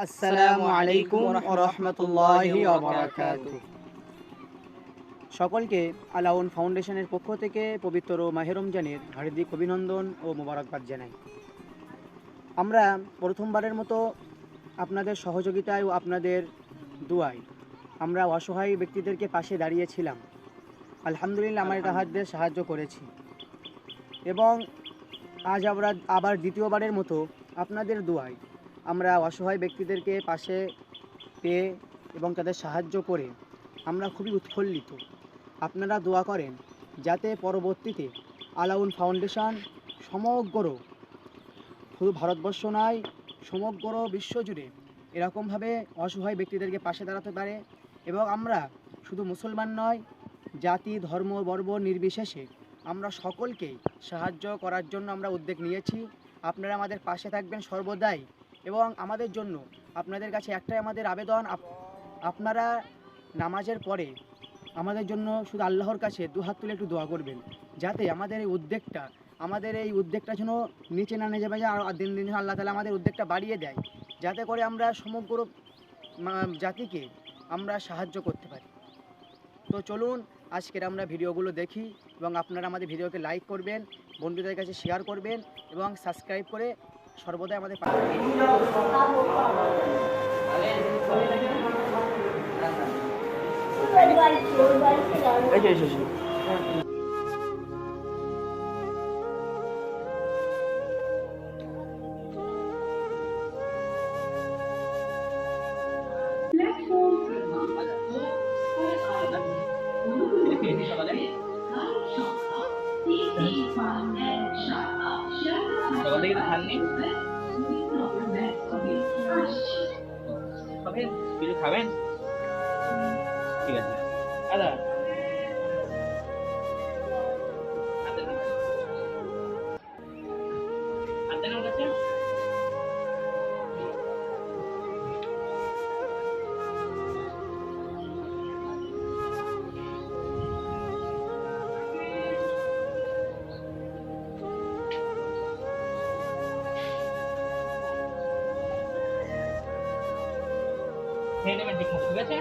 আসসালামু আলাইকুম ওয়া রাহমাতুল্লাহি ওয়া বারাকাতুহু। সকলকে আলাউন ফাউন্ডেশনের পক্ষ থেকে পবিত্র মাহে রমজানের হার্দিক অভিনন্দন ও মোবারকবাদ জানাই। আমরা প্রথমবারের মতো আপনাদের সহযোগিতায় ও আপনাদের দুয়ায় আমরা অসহায় ব্যক্তিদেরকে পাশে দাঁড়িয়েছিলাম। আলহামদুলিল্লাহ, আমরা এটা হাত দিয়ে সাহায্য করেছি এবং আজ আমরা আবার দ্বিতীয়বারের মতো আপনাদের দুয়ায় আমরা অসহায় ব্যক্তিদেরকে পাশে পেয়ে এবং তাদের সাহায্য করে আমরা খুবই উৎফুল্লিত। আপনারা দোয়া করেন যাতে পরবর্তীতে আলাউন ফাউন্ডেশন সমগ্র, শুধু ভারতবর্ষ নয়, সমগ্র বিশ্বজুড়ে এরকমভাবে অসহায় ব্যক্তিদেরকে পাশে দাঁড়াতে পারে এবং আমরা শুধু মুসলমান নয়, জাতি ধর্ম বর্ণ নির্বিশেষে আমরা সকলকেই সাহায্য করার জন্য আমরা উদ্যোগ নিয়েছি। আপনারা আমাদের পাশে থাকবেন সর্বদাই এবং আমাদের জন্য আপনাদের কাছে একটাই আমাদের আবেদন, আপনারা নামাজের পরে আমাদের জন্য শুধু আল্লাহর কাছে দুহাত তুলে একটু দোয়া করবেন যাতে আমাদের এই উদ্যোগটা যেন নিচে না নেমে যায়, আর দিন দিন আল্লাহ তাআলা আমাদের উদ্যোগটা বাড়িয়ে দেয়, যাতে করে আমরা সমগ্র জাতিকে আমরা সাহায্য করতে পারি। তো চলুন আজকের আমরা ভিডিওগুলো দেখি এবং আপনারা আমাদের ভিডিওকে লাইক করবেন, বন্ধুদের কাছে শেয়ার করবেন এবং সাবস্ক্রাইব করে সর্বদাই আমাদের পাশে খাবেন? ঠিক আছে দাদা, খেয়ে নেবেন ঠিক আছে?